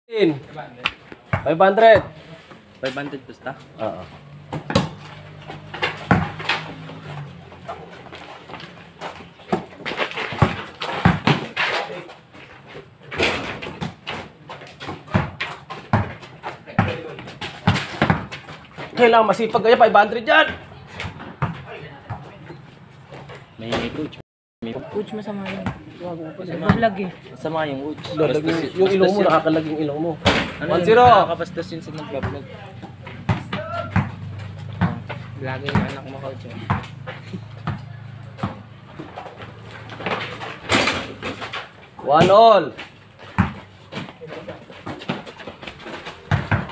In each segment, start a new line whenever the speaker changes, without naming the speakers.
500.
500 basta?
Oo. Kailangan masipag kaya 500 dyan.
May coach.
Coach masama yun. Nag-vlog eh.
Masama yung coach.
Yung ilong mo, nakakalag yung ilong mo.
Ano
1-0.
Nakakapastas yun sa nag-vlog.
Vlogger yung anak mo, coach.
1-all.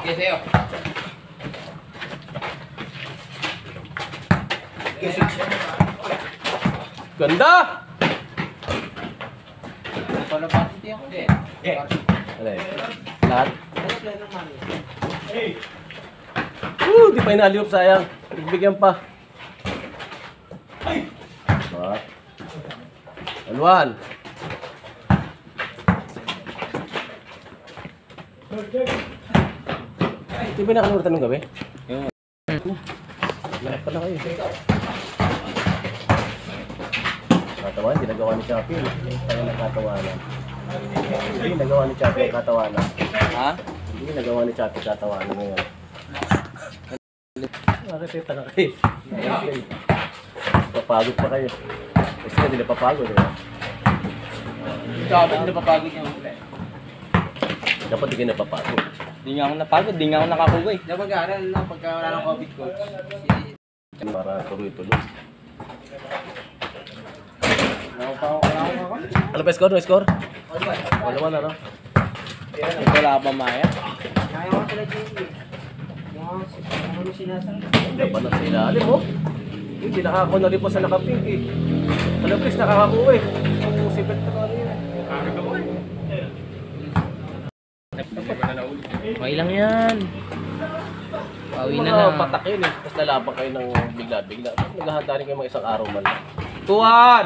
Sige sa'yo.
Ganda!
Pala pati ako din.
Alay. Lahat. Di pa inaliop, sayang. Bigyan pa. Ba? Alwan. Ito ba nakanurutan ng gabi?
Yung
Lahat pala kayo. Katawanan, hindi nagawa ni Chappie. Tayo nagkatawanan. Hindi nagawa ni Chappie ang katawanan.
ha?
Hindi nagawa ni Chappie katawanan ngayon. Nakasita na kayo. Papagod pa kayo. Kasi hindi na papagod.
Dapat na papagod niya.
Dapat hindi ka napapagod.
Di nga ako napagod, di nga ako nakakuha eh.
Dapat mag-aaral lang pagka wala ng COVID, coach.
Para tuloy-tuloy. Ano pa score? No score? 1-1 ano?
Wala pa Maya.
Kaya ko sila JC. Ano sinasabi?
Hindi pa na sa ilalim mo. Hindi nakakakuha na rin po sa nakapink eh. Alam please, nakakakuha eh. Yung si Bert na ano yun.
Okay lang yan. Pauwi na
Mga
lang.
patak yun eh. Tapos nalaban kayo ng bigla-bigla. Naghahanda rin kayo mga isang araw man. Tuwan!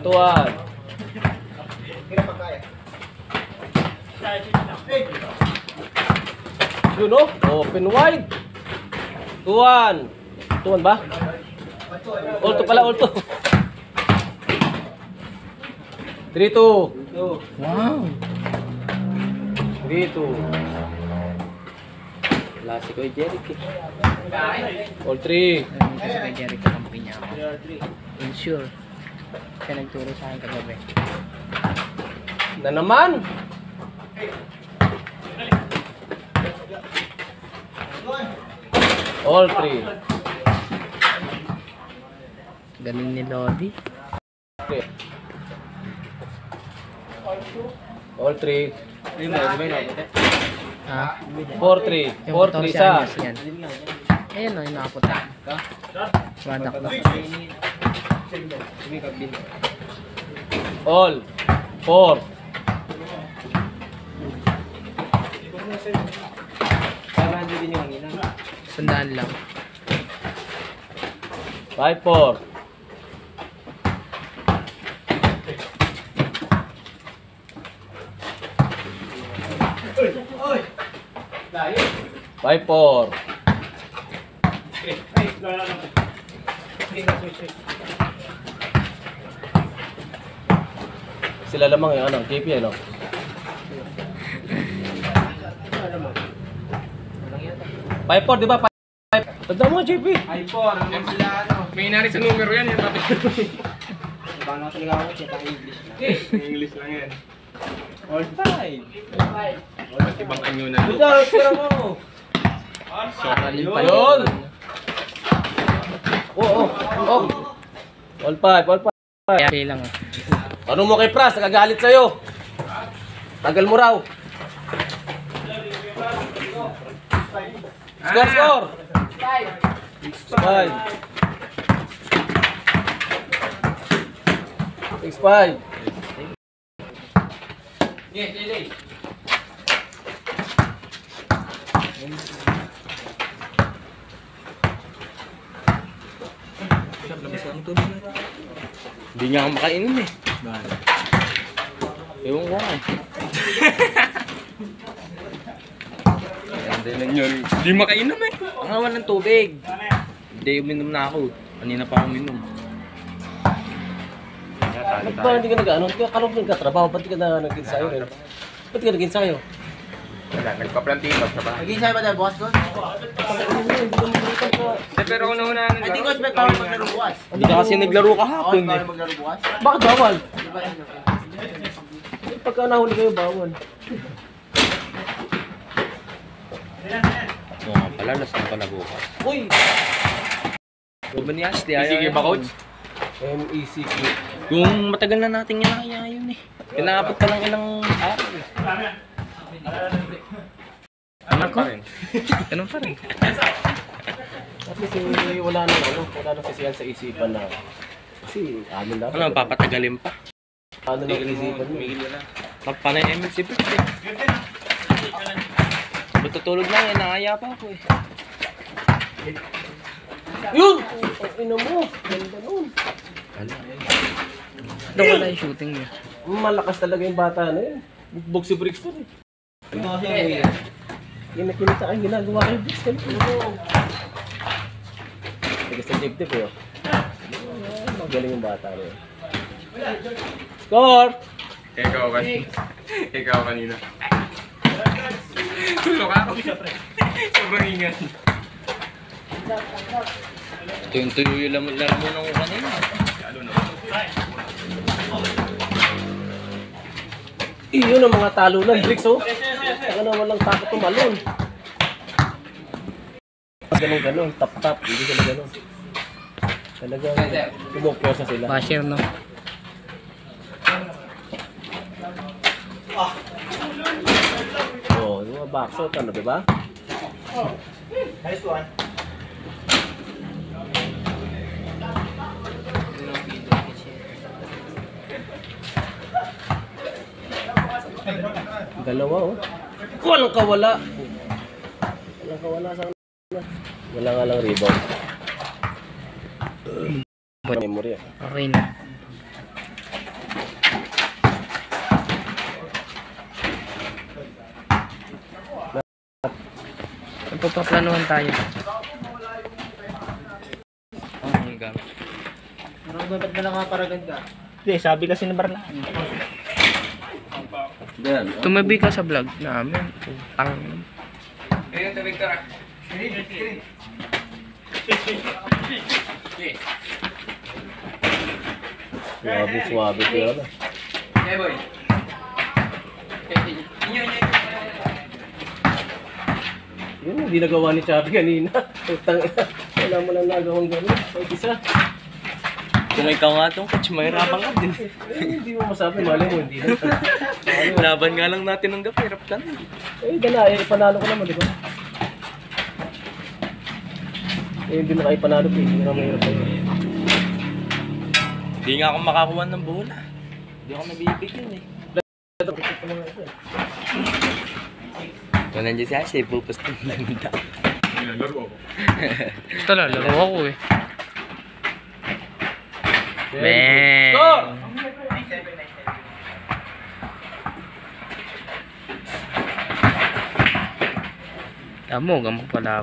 Tuwan! Yun oh, open wide. Tuwan ba? Ulto pala, ulto. 3-2.
Wow.
3-2.
Wala si Kuya Jeric eh.
All 3.
Kasi kay Jeric kampi niya ako. Ensure. Siya nagturo sa akin kagabi.
Na naman. All 3.
Galing ni Lodi.
All 3.
Ayun ba, di ba yun?
Ha?
4-3. 4-3
14
sa.
anyos yan. Ayun o, yung nakaputa. Wadak na.
All 4.
Sandaan lang.
5-4. 5-4. Sila lamang yung ano, JP ano? Five four, di ba? Tanda mo, JP.
May nari sa numero yan.
Paano talaga ako check ang English na?
English lang yan.
All 5.
Ibang anyo na.
Buda, pera mo.
Saralin pa
Yun. Oh. All five.
Okay lang ah.
Ano mo kay Pras? Nagagalit sa'yo. Tagal mo raw. Score. 5. 6-5.
Hindi nga ako makainom eh. Ewan ko nga eh.
Ganda lang yun. Hindi makainom eh. Ang awan ng tubig. Hindi, uminom na ako. Kanina pa ako uminom.
Ba't ba hindi ka nag-ano? Kalong ka trabaho, ba't di ka na nag-ensayo rin? Ba't di ka nag-ensayo?
Wala, nagpa-plantino sa bahay. Nag-iisay ba tayo, boss ko? Pero una-una na. Hindi ko expect bawal maglaro bukas.
Hindi ka kasi naglaro kahapon eh.
Bawal maglaro bukas?
Bakit bawal? Pagka nahuli kayo, bawal.
Oo nga pala, last na pala bukas.
Uy!
Huwag ba ni Ashley? Ayaw
Sige ba, coach?
MECQ.
Yung matagal na natin yan yun eh. Pinaabot pa lang ilang araw eh. Ganun pa rin. Ganun pa rin.
At least wala nang sisiyan sa isipan na. Kasi amin dapat.
Ano, papatagalin pa.
Ano nang isipan mo?
Magpanay ML si Bert eh. Matutulog lang eh, nakaya pa ako eh.
Yun! Ang ina mo! Ganda nun.
Wala yung shooting niya.
Malakas talaga yung bata na yun. Bugbog si Brixton eh. Kinakita ang ginagawa kay Brixton. Sige sa dibdib eh. Magaling yung bata na yun. Score!
Ikaw kanina. Tulog ako. Sobrang ingat.
Tuyo yung laro mo nung kanina.
Yun ang mga talunan, Brix oh. Saka na walang takot tumalon. Ganun, tap-tap, hindi sila ganun. Talagang kumupwersa sila.
Basher no?
Oo, yung mga backshot, ano, diba?
Nice one.
Dalawa oh. Walang kawala. Walang kawala sa kanila. Wala nga lang rebound. Memory ah.
Okay na. Nagpapaplanuhan tayo. Oh my God.
Parang ba't na nakaparagan ka?
Hindi, sabi kasi na Barlaan.
Yan.
Tumabi ka sa vlog namin. Putang.
Ayun, ito, Victor.
Suwabe ko yan ah.
Hey, boy.
Yun, hindi nagawa ni Chubby kanina. Utang ina. Wala mo lang nagawang gano'n. Ay, isa.
Kung ikaw nga itong coach, mahirapan ka din.
Hindi mo masabi, mali mo, hindi na.
Laban nga lang natin ng gapi, hirap ka na.
Dala, panalo ko naman, di ba? Hindi na kayo panalo, hindi na mahirap kayo.
Hindi nga ako makakuha ng bola. Hindi ako nabibigyan eh. Kung nandiyan si Ashley, pupustin lang daw. Basta laro ako eh. Man!
Score!
Tamo, gamok pala.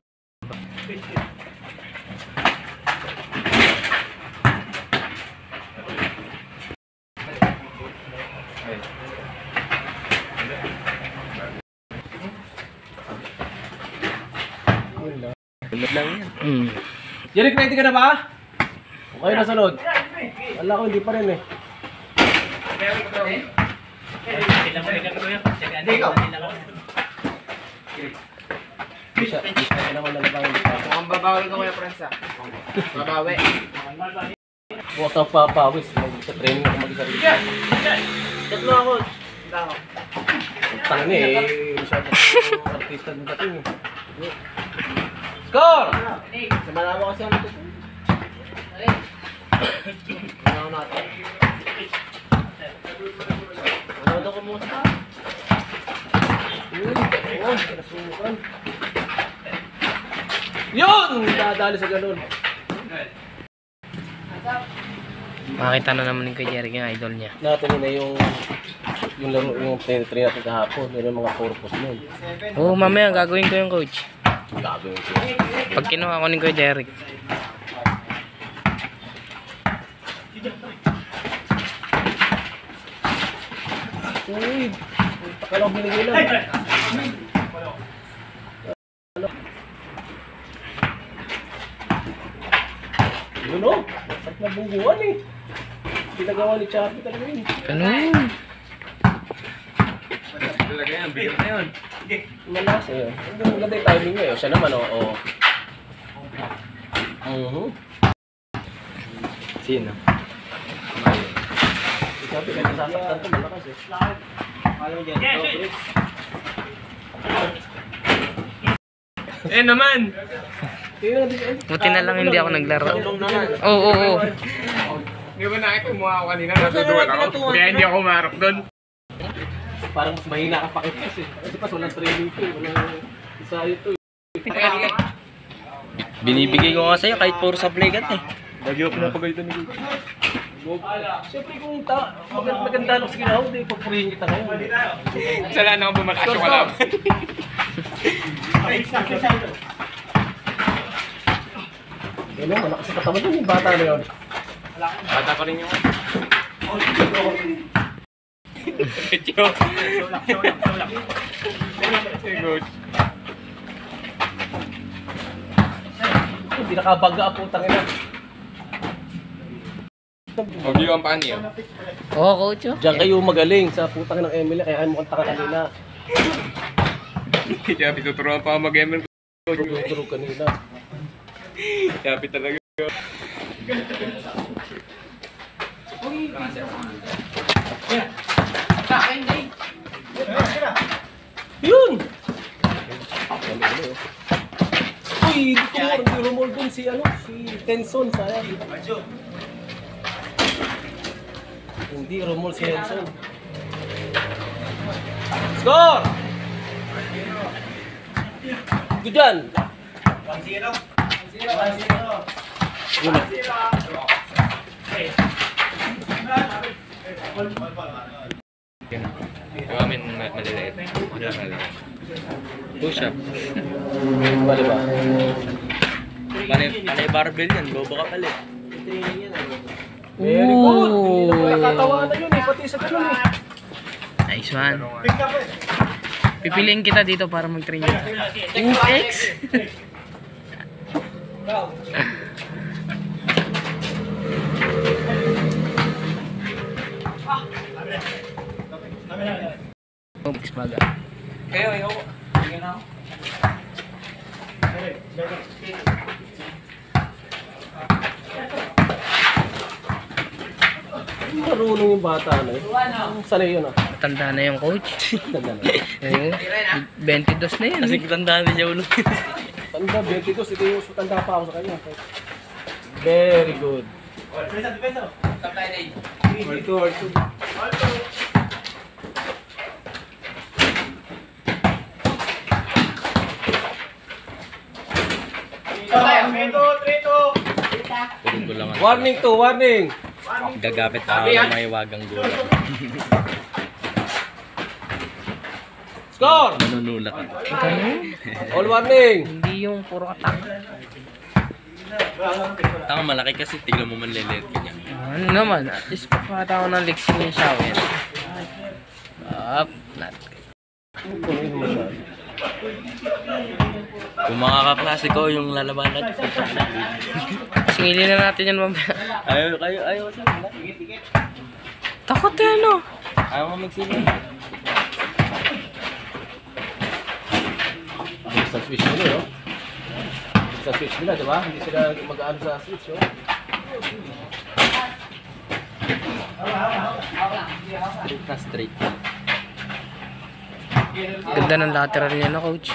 Sunod lang yan.
Jeric, ready ka na ba? Okay na sunod. Wala ko, hindi pa rin eh.
Hindi, ikaw.
Isa na ako nalabangan dito.
Mukhang babawal ka muna, Fransa. Babawi.
Huwag kang papawis. Sa training ako mag-isa rin.
Tatlo ako. Tatlo.
Tangin eh. Masyado akong artista ng dating eh. Score!
Samala mo kasi ang matuto. Ano natin? Ano ko muna sa
Nasukan. Yun! Dadali sa ganun.
Makita na naman kay Jerry yung idol niya.
Natin na yung yung laro yung train natin kahapon, yun yung mga purpose nun.
Oo, mamaya gagawin ko yung coach.
Gagawin ko.
Pag kinuha ko ni Kuya Derek.
Uy, akala ko binigay lang. Yun o, sarap na bungguan eh. Pinagawa ni Chappy talaga yun.
Ganun.
Talaga yan, bigat na yun.
Malasa yun. Maganda yung timing niya eh. Siya naman oo.
Sino?
Chappy, kaya nasasaktan ito malakas eh.
Alam mo dyan, Bricks.
Eh naman!
Buti na lang hindi ako naglaro.
Tulong naman.
Oo, oo.
Di ba nakita mo ako kanina? Natutuwan ako. Kaya hindi ako umarap doon.
Parang mas mahina ka pakitas eh. Kasi pas walang training to. Walang isa ito eh.
Binibigay ko nga sa'yo kahit puro supply gat eh.
Lagi ako pinapagalitan ni Coach.
Siyempre kung maganda lang sa ginawa, di pagpurihin kita ngayon.
Sala na ako bumalakas yung alam.
Yan o, malakas sa katawan yun yung bata na yun.
Bata pa rin yung... Joke. Coach.
Hindi nakabaga ang putang ina.
Huwag yung paano yun.
Oo, coach oh.
Diyan kayo magaling sa putang ng Emily, kaya ayaw mo kang taka kanina.
Kaya pituturuan pa ako mag-ML.
Durog kanina.
Kaya talaga.
Yun! Uy, hindi rumol dun si Tenson, sayang. Hindi rumol si Tenson. Score! Good dyan! 1-0.
Yung amin maliliit. Push up.
Bali ba?
Panay barbell yan. Bobo ka pala.
Very good! Nakatawa na yun eh, pati sa ganun eh.
Nice one. Pipiliin kita dito para mag-train kita. X. X baga.
Kayo, ayaw ko. Tingnan ako.
Marunong yung bata na eh. Sanay yun ah.
Tanda na yung coach.
Tanda na.
Ayun, 22 na yan.
Kasi tandaan na siya ulo.
Tanda, 22. Ito yung tanda pa ako sa kanya. Very good.
Pulong ko lang.
Warning to, warning!
Gagapit ako ng may wagang gula.
Score!
Manunulak ako.
All warning!
Hindi yung puro attack.
Tama, malaki kasi. Tignan mo man lilit ka niya.
Ano naman, at least papakita ko ng legs ni Shawen. Up, not.
Kung mga kaklase ko, yung lalabanan.
Singilin na natin yan mamaya.
Ayaw kasi.
Takot yan oh.
Ayaw ka magsili.
Sa switch nila yun. Sa switch nila, di ba? Hindi sila mag-ano sa switch yun.
Straight na straight.
Ganda ng lateral niya na coach.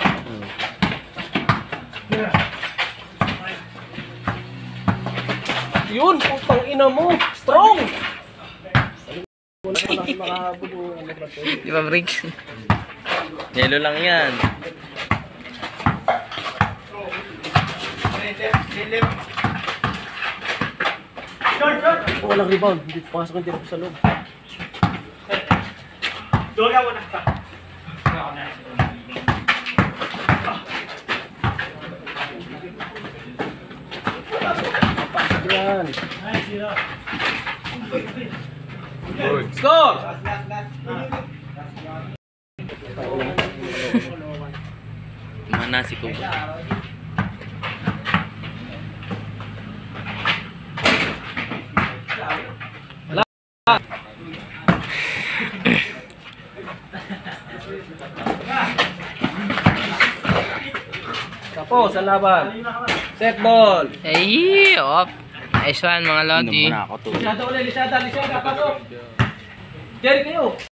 Yun! Putang ina mo! Strong!
Di ba breaks?
Yellow lang yan.
Walang rebound. Hindi pasok yung tira sa loob. Yan. Score!
Mana si ko.
Tapos, ang laban. Set ball.
Ay, op. Nice one mga Lodi.
Inom muna ako to.
Lisyada ulit, lisyada, pasok. Jerry kayo.